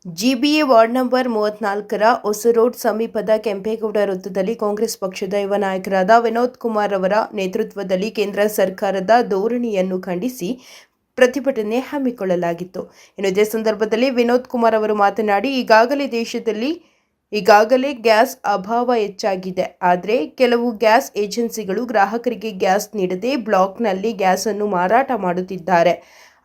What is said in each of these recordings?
GBA ward number 34ರ ಹೊಸರೋಡ್ ಸಮೀಪದ ಕೆಂಪೇಗೌಡ ವೃತ್ತದಲ್ಲಿ ಕಾಂಗ್ರೆಸ್ ಪಕ್ಷದ ಯುವ ನಾಯಕರಾದ ವಿನೋದ್ ಕುಮಾರ್ ಅವರ ನೇತೃತ್ವದಲ್ಲಿ ಕೇಂದ್ರ ಸರ್ಕಾರದ ಧೋರಣೆಯನ್ನು ಖಂಡಿಸಿ ಪ್ರತಿಭಟನೆ ಹಮ್ಮಿಕೊಳ್ಳಲಾಗಿತ್ತು. ಇದೇ ಸಂದರ್ಭದಲ್ಲಿ ವಿನೋದ್ ಕುಮಾರ್ ಅವರು ಮಾತನಾಡಿ, ಈಗಾಗಲೇ ಗ್ಯಾಸ್ ಅಭಾವ ಹೆಚ್ಚಾಗಿದೆ. ಆದರೆ ಕೆಲವು ಗ್ಯಾಸ್ ಏಜೆನ್ಸಿಗಳು ಗ್ರಾಹಕರಿಗೆ ಗ್ಯಾಸ್ ನೀಡದೆ ಬ್ಲಾಕ್ನಲ್ಲಿ ಗ್ಯಾಸ್ ಅನ್ನು ಮಾರಾಟ ಮಾಡುತ್ತಿದ್ದಾರೆ.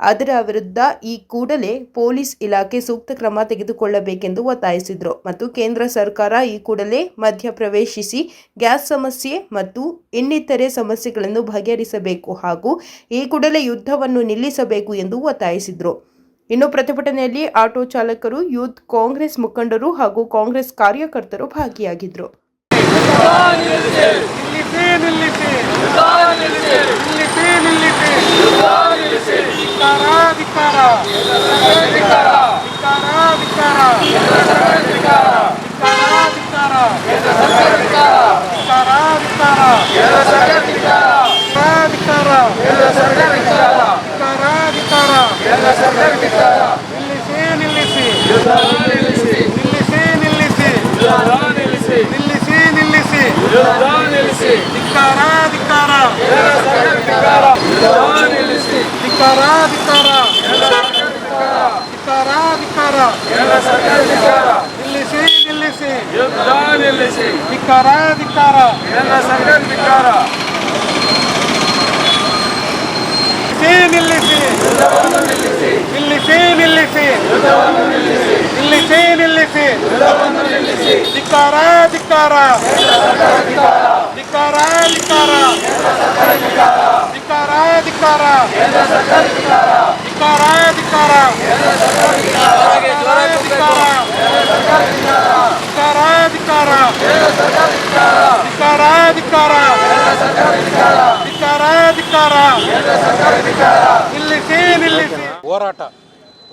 ಅದರ ವಿರುದ್ಧ ಈ ಕೂಡಲೇ ಪೊಲೀಸ್ ಇಲಾಖೆ ಸೂಕ್ತ ಕ್ರಮ ತೆಗೆದುಕೊಳ್ಳಬೇಕೆಂದು ಒತ್ತಾಯಿಸಿದರು ಮತ್ತು ಕೇಂದ್ರ ಸರ್ಕಾರ ಈ ಕೂಡಲೇ ಮಧ್ಯಪ್ರವೇಶಿಸಿ ಗ್ಯಾಸ್ ಸಮಸ್ಯೆ ಮತ್ತು ಇನ್ನಿತರೆ ಸಮಸ್ಯೆಗಳನ್ನು ಬಗೆಹರಿಸಬೇಕು ಹಾಗೂ ಈ ಕೂಡಲೇ ಯುದ್ಧವನ್ನು ನಿಲ್ಲಿಸಬೇಕು ಎಂದು ಒತ್ತಾಯಿಸಿದರು. ಇನ್ನು ಪ್ರತಿಭಟನೆಯಲ್ಲಿ ಆಟೋ ಚಾಲಕರು, ಯೂತ್ ಕಾಂಗ್ರೆಸ್ ಮುಖಂಡರು ಹಾಗೂ ಕಾಂಗ್ರೆಸ್ ಕಾರ್ಯಕರ್ತರು ಭಾಗಿಯಾಗಿದ್ದರು.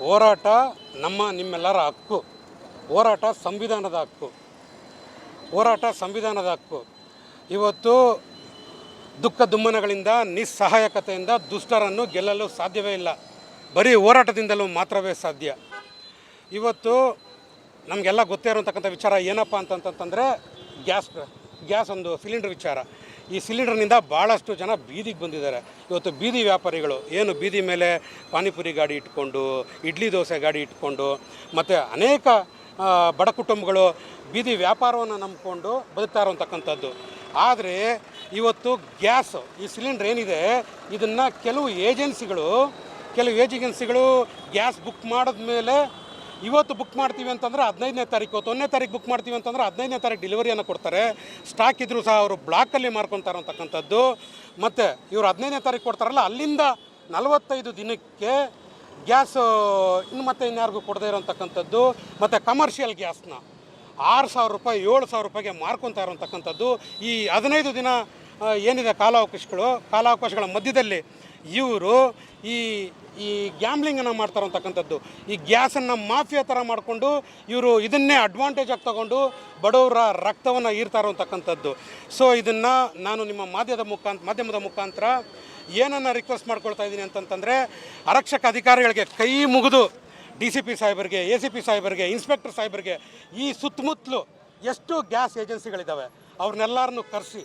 ಹೋರಾಟ ನಿಮ್ಮೆಲ್ಲರ ಹಕ್ಕು. ಹೋರಾಟ ಸಂವಿಧಾನದ ಹಕ್ಕು. ಇವತ್ತು ದುಃಖ ದುಮ್ಮನಗಳಿಂದ, ನಿಸ್ಸಹಾಯಕತೆಯಿಂದ ದುಷ್ಟರನ್ನು ಗೆಲ್ಲಲು ಸಾಧ್ಯವೇ ಇಲ್ಲ. ಬರೀ ಹೋರಾಟದಿಂದಲೂ ಮಾತ್ರವೇ ಸಾಧ್ಯ. ಇವತ್ತು ನಮಗೆಲ್ಲ ಗೊತ್ತೇ ಇರೋಂತಕ್ಕಂಥ ವಿಚಾರ ಏನಪ್ಪ ಅಂತಂತಂದರೆ ಗ್ಯಾಸ್ ಒಂದು ಸಿಲಿಂಡರ್ ವಿಚಾರ. ಈ ಸಿಲಿಂಡರ್ನಿಂದ ಭಾಳಷ್ಟು ಜನ ಬೀದಿಗೆ ಬಂದಿದ್ದಾರೆ. ಇವತ್ತು ಬೀದಿ ವ್ಯಾಪಾರಿಗಳು ಏನು ಬೀದಿ ಮೇಲೆ ಪಾನಿಪುರಿ ಗಾಡಿ ಇಟ್ಕೊಂಡು, ಇಡ್ಲಿ ದೋಸೆ ಗಾಡಿ ಇಟ್ಕೊಂಡು, ಮತ್ತು ಅನೇಕ ಬಡ ಕುಟುಂಬಗಳು ಬೀದಿ ವ್ಯಾಪಾರವನ್ನು ನಂಬಿಕೊಂಡು ಬದುಕ್ತಾ ಇರೋಂತಕ್ಕಂಥದ್ದು. ಆದರೆ ಇವತ್ತು ಈ ಸಿಲಿಂಡರ್ ಏನಿದೆ, ಇದನ್ನು ಕೆಲವು ಏಜೆನ್ಸಿಗಳು ಗ್ಯಾಸ್ ಬುಕ್ ಮಾಡಿದ್ಮೇಲೆ ಇವತ್ತು ಬುಕ್ ಮಾಡ್ತೀವಿ ಅಂತಂದರೆ 15ನೇ ತಾರೀಕು, 1ನೇ ತಾರೀಕು ಬುಕ್ ಮಾಡ್ತೀವಿ ಅಂತಂದರೆ 15ನೇ ತಾರೀಕು ಡೆಲಿವರಿಯನ್ನು ಕೊಡ್ತಾರೆ. ಸ್ಟಾಕ್ ಇದ್ದರೂ ಸಹ ಅವರು ಬ್ಲಾಕಲ್ಲಿ ಮಾರ್ಕೊತಾರೆ ಅಂತಕ್ಕಂಥದ್ದು. ಮತ್ತು ಇವರು 15ನೇ ತಾರೀಕು ಕೊಡ್ತಾರಲ್ಲ, ಅಲ್ಲಿಂದ 45 ದಿನಕ್ಕೆ ಗ್ಯಾಸು ಮತ್ತೆ ಇನ್ಯಾರಿಗೂ ಕೊಡದೇ ಇರೋಂತಕ್ಕಂಥದ್ದು. ಮತ್ತು ಕಮರ್ಷಿಯಲ್ ಗ್ಯಾಸ್ನ 6,000 ರೂಪಾಯಿ 7,000 ರೂಪಾಯಿಗೆ ಮಾರ್ಕೊತಾ ಇರೋಂತಕ್ಕಂಥದ್ದು. ಈ 15 ದಿನ ಏನಿದೆ ಕಾಲಾವಕಾಶಗಳ ಮಧ್ಯದಲ್ಲಿ ಇವರು ಈ ಗ್ಯಾಮ್ಲಿಂಗನ್ನು ಮಾಡ್ತಾ ಇರೋಂತಕ್ಕಂಥದ್ದು. ಈ ಗ್ಯಾಸನ್ನು ಮಾಫಿಯಾ ಥರ ಮಾಡಿಕೊಂಡು ಇವರು ಇದನ್ನೇ ಅಡ್ವಾಂಟೇಜ್ ಆಗಿ ತಗೊಂಡು ಬಡವರ ರಕ್ತವನ್ನು ಹೀರ್ತಾ ಇರೋಂತಕ್ಕಂಥದ್ದು. ಸೊ ಇದನ್ನು ನಾನು ನಿಮ್ಮ ಮಾಧ್ಯಮದ ಮುಖಾಂತರ ಏನನ್ನು ರಿಕ್ವೆಸ್ಟ್ ಮಾಡ್ಕೊಳ್ತಾ ಇದ್ದೀನಿ ಅಂತಂತಂದರೆ, ಆರಕ್ಷಕ ಅಧಿಕಾರಿಗಳಿಗೆ ಕೈ ಮುಗಿದು DCP ಸಾಹೇಬರಿಗೆ, ACP ಸಾಹೇಬರಿಗೆ, ಇನ್ಸ್ಪೆಕ್ಟರ್ ಸಾಹೇಬರಿಗೆ ಈ ಸುತ್ತಮುತ್ತಲು ಎಷ್ಟು ಗ್ಯಾಸ್ ಏಜೆನ್ಸಿಗಳಿದ್ದಾವೆ ಅವ್ರನ್ನೆಲ್ಲರನ್ನು ಕರೆಸಿ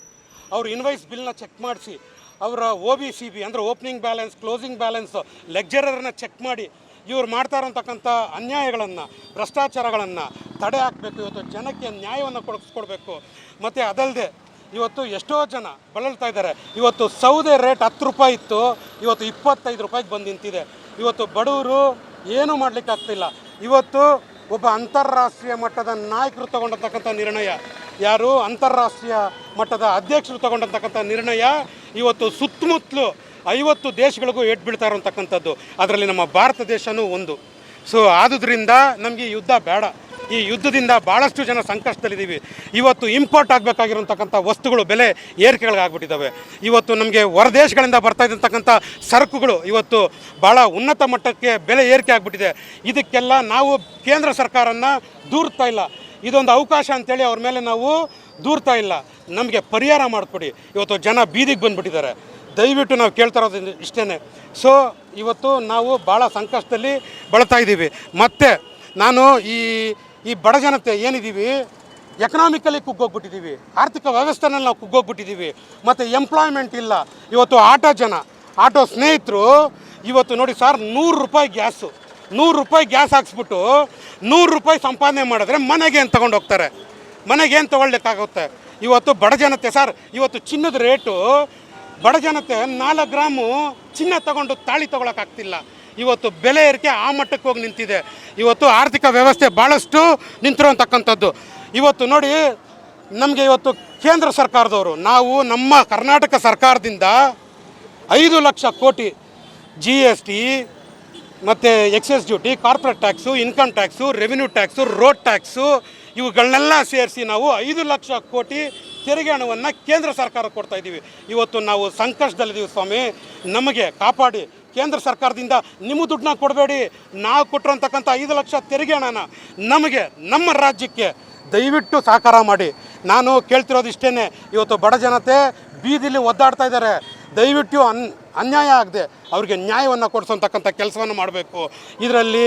ಅವ್ರ ಇನ್ವಾಯ್ಸ್ ಬಿಲ್ನ ಚೆಕ್ ಮಾಡಿಸಿ, ಅವರ OBCB ಅಂದರೆ ಓಪನಿಂಗ್ ಬ್ಯಾಲೆನ್ಸ್, ಕ್ಲೋಸಿಂಗ್ ಬ್ಯಾಲೆನ್ಸು, ಲೆಕ್ಚರರ್ನ ಚೆಕ್ ಮಾಡಿ ಇವ್ರು ಮಾಡ್ತಾ ಇರೋಂತಕ್ಕಂಥ ಅನ್ಯಾಯಗಳನ್ನು, ಭ್ರಷ್ಟಾಚಾರಗಳನ್ನು ತಡೆ ಹಾಕಬೇಕು. ಇವತ್ತು ಜನಕ್ಕೆ ನ್ಯಾಯವನ್ನು ಕೊಡಿಸ್ಕೊಡ್ಬೇಕು. ಮತ್ತು ಅದಲ್ಲದೆ ಇವತ್ತು ಎಷ್ಟೋ ಜನ ಬಳಲ್ತಾ ಇದ್ದಾರೆ. ಇವತ್ತು ಸೌದೆ ರೇಟ್ 10 ರೂಪಾಯಿ ಇತ್ತು, ಇವತ್ತು 25 ರೂಪಾಯಿಗೆ ಬಂದು ನಿಂತಿದೆ. ಇವತ್ತು ಬಡವರು ಏನೂ ಮಾಡಲಿಕ್ಕಾಗ್ತಿಲ್ಲ. ಇವತ್ತು ಒಬ್ಬ ಅಂತಾರಾಷ್ಟ್ರೀಯ ಮಟ್ಟದ ನಾಯಕರು ತಗೊಂಡಂತಕ್ಕಂಥ ನಿರ್ಣಯ, ಯಾರು ಅಂತಾರಾಷ್ಟ್ರೀಯ ಮಟ್ಟದ ಅಧ್ಯಕ್ಷರು ತಗೊಂಡಂತಕ್ಕಂಥ ನಿರ್ಣಯ ಇವತ್ತು ಸುತ್ತಮುತ್ತಲು 50 ದೇಶಗಳಿಗೂ ಏಟ್ ಬೀಳ್ತಾ ಇರೋಂತಕ್ಕಂಥದ್ದು. ಅದರಲ್ಲಿ ನಮ್ಮ ಭಾರತ ದೇಶನೂ ಒಂದು. ಸೊ ಆದುದರಿಂದ ನಮಗೆ ಯುದ್ಧ ಬೇಡ. ಈ ಯುದ್ಧದಿಂದ ಭಾಳಷ್ಟು ಜನ ಸಂಕಷ್ಟದಲ್ಲಿದ್ದೀವಿ. ಇವತ್ತು ಇಂಪೋರ್ಟ್ ಆಗಬೇಕಾಗಿರೋಂತಕ್ಕಂಥ ವಸ್ತುಗಳು ಬೆಲೆ ಏರಿಕೆಗಳಾಗ್ಬಿಟ್ಟಿದ್ದಾವೆ. ಇವತ್ತು ನಮಗೆ ಹೊರದೇಶಗಳಿಂದ ಬರ್ತಾ ಇದ್ದಂತಕ್ಕಂಥ ಸರಕುಗಳು ಇವತ್ತು ಭಾಳ ಉನ್ನತ ಮಟ್ಟಕ್ಕೆ ಬೆಲೆ ಏರಿಕೆ ಆಗಿಬಿಟ್ಟಿದೆ. ಇದಕ್ಕೆಲ್ಲ ನಾವು ಕೇಂದ್ರ ಸರ್ಕಾರನ ದೂರ್ತಾ ಇಲ್ಲ. ಇದೊಂದು ಅವಕಾಶ ಅಂತೇಳಿ ಅವ್ರ ಮೇಲೆ ನಾವು ದೂರ್ತಾ ಇಲ್ಲ. ನಮಗೆ ಪರಿಹಾರ ಮಾಡಿಕೊಡಿ. ಇವತ್ತು ಜನ ಬೀದಿಗೆ ಬಂದುಬಿಟ್ಟಿದ್ದಾರೆ. ದಯವಿಟ್ಟು ನಾವು ಕೇಳ್ತಾ ಇರೋದು ಇಷ್ಟೇ. ಸೊ ಇವತ್ತು ನಾವು ಭಾಳ ಸಂಕಷ್ಟದಲ್ಲಿ ಬಳತಾ ಇದ್ದೀವಿ. ಮತ್ತು ನಾನು ಈ ಬಡ ಜನತೆ ಏನಿದ್ದೀವಿ ಎಕನಾಮಿಕಲಿ ಕುಗ್ಗೋಗ್ಬಿಟ್ಟಿದ್ದೀವಿ, ಆರ್ಥಿಕ ವ್ಯವಸ್ಥೆನಲ್ಲಿ ನಾವು ಕುಗ್ಗೋಗ್ಬಿಟ್ಟಿದ್ದೀವಿ, ಮತ್ತು ಎಂಪ್ಲಾಯ್ಮೆಂಟ್ ಇಲ್ಲ. ಇವತ್ತು ಆಟೋ ಸ್ನೇಹಿತರು ಇವತ್ತು ನೋಡಿ ಸರ್, 100 ರೂಪಾಯಿ ಗ್ಯಾಸು, 100 ರೂಪಾಯಿ ಗ್ಯಾಸ್ ಹಾಕ್ಸ್ಬಿಟ್ಟು 100 ರೂಪಾಯಿ ಸಂಪಾದನೆ ಮಾಡಿದ್ರೆ ಮನೆಗೇನು ತೊಗೊಂಡು ಹೋಗ್ತಾರೆ? ಮನೆಗೇನು ತೊಗೊಳ್ಲಿಕ್ಕಾಗುತ್ತೆ? ಇವತ್ತು ಬಡ ಜನತೆ ಸರ್, ಇವತ್ತು ಚಿನ್ನದ ರೇಟು ಬಡ ಜನತೆ 4 ಗ್ರಾಮು ಚಿನ್ನ ತಗೊಂಡು ತಾಳಿ ತೊಗೊಳಕ್ಕಾಗ್ತಿಲ್ಲ. ಇವತ್ತು ಬೆಲೆ ಏರಿಕೆ ಆ ಮಟ್ಟಕ್ಕೆ ಹೋಗಿ ನಿಂತಿದೆ. ಇವತ್ತು ಆರ್ಥಿಕ ವ್ಯವಸ್ಥೆ ಭಾಳಷ್ಟು ನಿಂತಿರುವಂತಕ್ಕಂಥದ್ದು. ಇವತ್ತು ನೋಡಿ, ನಮಗೆ ಇವತ್ತು ಕೇಂದ್ರ ಸರ್ಕಾರದವರು, ನಾವು ನಮ್ಮ ಕರ್ನಾಟಕ ಸರ್ಕಾರದಿಂದ 5 ಲಕ್ಷ ಕೋಟಿ GST ಮತ್ತು excise duty, corporate tax, income tax, revenue tax, road tax ಇವುಗಳನ್ನೆಲ್ಲ ಸೇರಿಸಿ ನಾವು 5 ಲಕ್ಷ ಕೋಟಿ ತೆರಿಗೆ ಹಣವನ್ನು ಕೇಂದ್ರ ಸರ್ಕಾರ ಕೊಡ್ತಾ ಇದ್ದೀವಿ. ಇವತ್ತು ನಾವು ಸಂಕಷ್ಟದಲ್ಲಿದ್ದೀವಿ ಸ್ವಾಮಿ, ನಮಗೆ ಕಾಪಾಡಿ. ಕೇಂದ್ರ ಸರ್ಕಾರದಿಂದ ನಿಮ್ಮ ದುಡ್ಡನ್ನ ಕೊಡಬೇಡಿ, ನಾವು ಕೊಟ್ಟಿರೋಂತಕ್ಕಂಥ 5 ಲಕ್ಷ ತೆರಿಗೆ ಹಣನ ನಮಗೆ, ನಮ್ಮ ರಾಜ್ಯಕ್ಕೆ ದಯವಿಟ್ಟು ಸಹಕಾರ ಮಾಡಿ. ನಾನು ಕೇಳ್ತಿರೋದು ಇಷ್ಟೇ, ಇವತ್ತು ಬಡ ಜನತೆ ಬೀದಿಲಿ ಒದ್ದಾಡ್ತಾ ಇದ್ದಾರೆ. ದಯವಿಟ್ಟು ಅನ್ಯಾಯ ಆಗದೆ ಅವ್ರಿಗೆ ನ್ಯಾಯವನ್ನು ಕೊಡಿಸೋಂತಕ್ಕಂಥ ಕೆಲಸವನ್ನು ಮಾಡಬೇಕು. ಇದರಲ್ಲಿ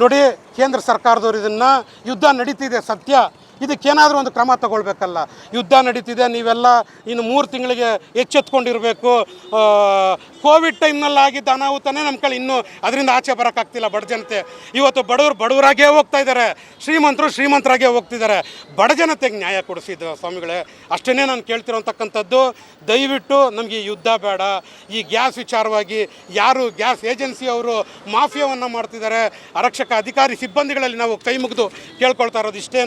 ನೋಡಿ, ಕೇಂದ್ರ ಸರ್ಕಾರದವರು ಇದನ್ನು ಯುದ್ಧ ನಡೀತಿದೆ ಸತ್ಯ, ಇದಕ್ಕೇನಾದರೂ ಒಂದು ಕ್ರಮ ತಗೊಳ್ಬೇಕಲ್ಲ. ಯುದ್ಧ ನಡೀತಿದೆ, ನೀವೆಲ್ಲ ಇನ್ನು 3 ತಿಂಗಳಿಗೆ ಎಚ್ಚೆತ್ಕೊಂಡಿರಬೇಕು. ಕೋವಿಡ್ ಟೈಮ್ನಲ್ಲಾಗಿದ್ದ ಅನಾಹುತನೇ ನಮ್ಮ ಕಡೆ ಇನ್ನೂ ಅದರಿಂದ ಆಚೆ ಬರೋಕ್ಕಾಗ್ತಿಲ್ಲ. ಬಡ ಜನತೆ ಇವತ್ತು ಬಡವರಾಗೇ ಹೋಗ್ತಾ ಇದ್ದಾರೆ, ಶ್ರೀಮಂತರಾಗೇ ಹೋಗ್ತಿದ್ದಾರೆ. ಬಡ ಜನತೆಗೆ ನ್ಯಾಯ ಕೊಡಿಸಿದ್ದು ಸ್ವಾಮಿಗಳೇ, ಅಷ್ಟೇ ನಾನು ಕೇಳ್ತಿರೋಂತಕ್ಕಂಥದ್ದು. ದಯವಿಟ್ಟು ನಮಗೆ ಈ ಯುದ್ಧ ಬೇಡ. ಈ ಗ್ಯಾಸ್ ವಿಚಾರವಾಗಿ ಯಾರು ಗ್ಯಾಸ್ ಏಜೆನ್ಸಿಯವರು ಮಾಫಿಯಾವನ್ನು ಮಾಡ್ತಿದ್ದಾರೆ, ಆರಕ್ಷಕ ಅಧಿಕಾರಿ ಸಿಬ್ಬಂದಿಗಳಲ್ಲಿ ನಾವು ಕೈ ಮುಗಿದು ಕೇಳ್ಕೊಳ್ತಾ ಇರೋದು ಇಷ್ಟೇ,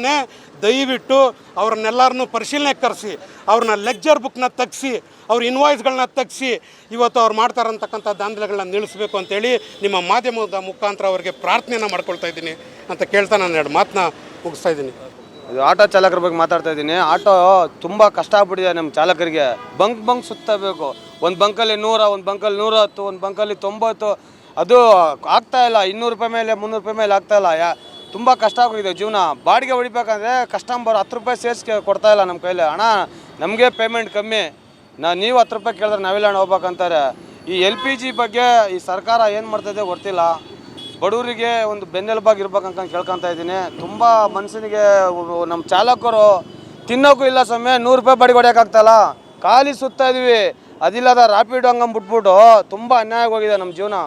ದಯವಿಟ್ಟು ಅವ್ರನ್ನೆಲ್ಲರನ್ನೂ ಪರಿಶೀಲನೆ ಕರೆಸಿ, ಅವ್ರನ್ನ ಲೆಕ್ಚರ್ ಬುಕ್ನ ತೆಗ್ಸಿ, ಅವ್ರ ಇನ್ವಾಯ್ಸ್ಗಳನ್ನ ತೆಗ್ಸಿ, ಇವತ್ತು ಅವ್ರು ಮಾಡ್ತಾ ಇರೋಂತಕ್ಕಂಥ ದಾಂಧಲೆಗಳನ್ನ ನಿಲ್ಲಿಸಬೇಕು ಅಂತೇಳಿ ನಿಮ್ಮ ಮಾಧ್ಯಮದ ಮುಖಾಂತರ ಅವರಿಗೆ ಪ್ರಾರ್ಥನೆಯನ್ನು ಮಾಡ್ಕೊಳ್ತಾ ಇದ್ದೀನಿ ಅಂತ ಕೇಳ್ತಾ ನಾನು 2 ಮಾತನ್ನ ಮುಗಿಸ್ತಾ ಇದ್ದೀನಿ. ಇದು ಆಟೋ ಚಾಲಕರ ಬಗ್ಗೆ ಮಾತಾಡ್ತಾ ಇದ್ದೀನಿ. ಆಟೋ ತುಂಬ ಕಷ್ಟ ಆಗ್ಬಿಟ್ಟಿದೆ ನಮ್ಮ ಚಾಲಕರಿಗೆ. ಬಂಕ್ ಸುತ್ತಬೇಕು. ಒಂದು ಬಂಕಲ್ಲಿ 100, ಒಂದು ಬಂಕಲ್ಲಿ 110, ಒಂದು ಬಂಕಲ್ಲಿ 90. ಅದು ಆಗ್ತಾಯಿಲ್ಲ. 200 ರೂಪಾಯಿ ಮೇಲೆ 300 ರೂಪಾಯಿ ಮೇಲೆ ಆಗ್ತಾಯಿಲ್ಲ. ತುಂಬ ಕಷ್ಟ ಆಗೋಗಿದೆ ಜೀವನ. ಬಾಡಿಗೆ ಹೊಡಿಬೇಕಂದ್ರೆ ಕಸ್ಟಮರ್ 10 ರೂಪಾಯಿ ಸೇರಿಸಿ ಕೊಡ್ತಾಯಿಲ್ಲ ನಮ್ಮ ಕೈಲಿ. ಅಣ್ಣ ನಮಗೆ ಪೇಮೆಂಟ್ ಕಮ್ಮಿ, ನೀವು 10 ರೂಪಾಯಿ ಕೇಳಿದ್ರೆ ನಾವೆಲ್ಲ ಹೋಗ್ಬೇಕಂತಾರೆ. ಈ LPG ಬಗ್ಗೆ ಈ ಸರ್ಕಾರ ಏನು ಮಾಡ್ತಾಯಿದೆ ಗೊತ್ತಿಲ್ಲ. ಬಡವರಿಗೆ ಒಂದು ಬೆನ್ನೆಲುಬಾಗಿ ಇರ್ಬೇಕಂತ ಕೇಳ್ಕೊತಾ ಇದ್ದೀನಿ. ತುಂಬ ಮನುಷ್ಯನಿಗೆ ನಮ್ಮ ಚಾಲಕರು ತಿನ್ನೋಕ್ಕೂ ಇಲ್ಲ ಸಮಯ. 100 ರೂಪಾಯಿ ಬಾಡಿಗೆ ಹೊಡೆಯೋಕ್ಕಾಗ್ತಾಯಿಲ್ಲ. ಖಾಲಿ ಸುತ್ತಾ ಇದೀವಿ. ಅದಿಲ್ಲದ ರ್ಯಾಪಿಡ್ ಹಂಗಂಗೆ ಬಿಟ್ಬಿಟ್ಟು ತುಂಬ ಅನ್ಯಾಯ ಹೋಗಿದೆ ನಮ್ಮ ಜೀವನ.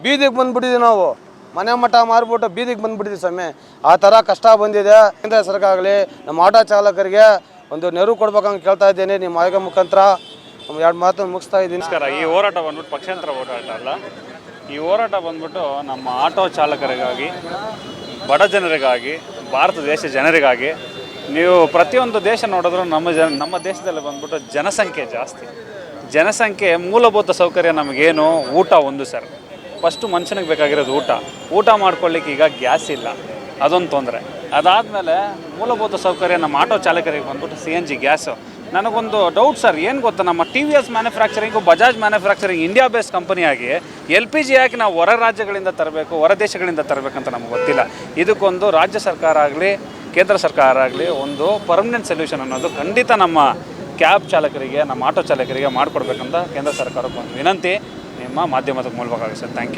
ಬೀದಿಗೆ ಬಂದುಬಿಟ್ಟಿದ್ದೀವಿ ನಾವು. ಮನೆ ಮಠ ಮಾರ್ಬಿಟ್ಟು ಬೀದಿಗೆ ಬಂದುಬಿಟ್ಟಿದ್ದೀವಿ ಸಮಯ. ಆ ಥರ ಕಷ್ಟ ಬಂದಿದೆ. ಕೇಂದ್ರ ಸರ್ಕಾರ ಆಗಲಿ ನಮ್ಮ ಆಟೋ ಚಾಲಕರಿಗೆ ಒಂದು ನೆರವು ಕೊಡ್ಬೇಕಂತ ಕೇಳ್ತಾ ಇದ್ದೀನಿ. ನಿಮ್ಮ ಆಯೋಗ ಮುಖಾಂತರ 2 ಮಾತು ಮುಗಿಸ್ತಾ ಇದ್ದೀನಿ. ನಮಸ್ಕಾರ. ಈ ಹೋರಾಟ ಬಂದ್ಬಿಟ್ಟು ಪಕ್ಷಾಂತರ ಹೋರಾಟ ಅಲ್ಲ. ಈ ಹೋರಾಟ ಬಂದ್ಬಿಟ್ಟು ನಮ್ಮ ಆಟೋ ಚಾಲಕರಿಗಾಗಿ, ಬಡ ಜನರಿಗಾಗಿ, ಭಾರತ ದೇಶ ಜನರಿಗಾಗಿ. ನೀವು ಪ್ರತಿಯೊಂದು ದೇಶ ನೋಡಿದ್ರು ನಮ್ಮ ದೇಶದಲ್ಲಿ ಬಂದ್ಬಿಟ್ಟು ಜನಸಂಖ್ಯೆ ಜಾಸ್ತಿ. ಜನಸಂಖ್ಯೆ, ಮೂಲಭೂತ ಸೌಕರ್ಯ ನಮಗೇನು? ಊಟ ಒಂದು ಸರ್. ಫಸ್ಟು ಮನುಷ್ಯನಿಗೆ ಬೇಕಾಗಿರೋದು ಊಟ ಮಾಡ್ಕೊಳ್ಳಿಕ್ಕೆ ಈಗ ಗ್ಯಾಸ್ ಇಲ್ಲ, ಅದೊಂದು ತೊಂದರೆ. ಅದಾದಮೇಲೆ ಮೂಲಭೂತ ಸೌಕರ್ಯ ನಮ್ಮ ಆಟೋ ಚಾಲಕರಿಗೆ ಬಂದ್ಬಿಟ್ಟು CNG ಗ್ಯಾಸು. ನನಗೊಂದು ಡೌಟ್ ಸರ್, ಏನು ಗೊತ್ತಾ, ನಮ್ಮ TVS manufacturing, Bajaj manufacturing India based ಕಂಪನಿಯಾಗಿ LPG ಯಾಕೆ ನಾವು ಹೊರ ರಾಜ್ಯಗಳಿಂದ ತರಬೇಕು, ಹೊರ ದೇಶಗಳಿಂದ ತರಬೇಕಂತ ನಮಗೆ ಗೊತ್ತಿಲ್ಲ. ಇದಕ್ಕೊಂದು ರಾಜ್ಯ ಸರ್ಕಾರ ಆಗಲಿ ಕೇಂದ್ರ ಸರ್ಕಾರ ಆಗಲಿ ಒಂದು ಪರ್ಮನೆಂಟ್ ಸೊಲ್ಯೂಷನ್ ಅನ್ನೋದು ಖಂಡಿತ ನಮ್ಮ ಕ್ಯಾಬ್ ಚಾಲಕರಿಗೆ, ನಮ್ಮ ಆಟೋ ಚಾಲಕರಿಗೆ ಮಾಡಿಕೊಡ್ಬೇಕಂತ ಕೇಂದ್ರ ಸರ್ಕಾರಕ್ಕೆ ಒಂದು ವಿನಂತಿ ನಿಮ್ಮ ಮಾಧ್ಯಮದ ಮೂಲಕ ಸರ್. Thank you.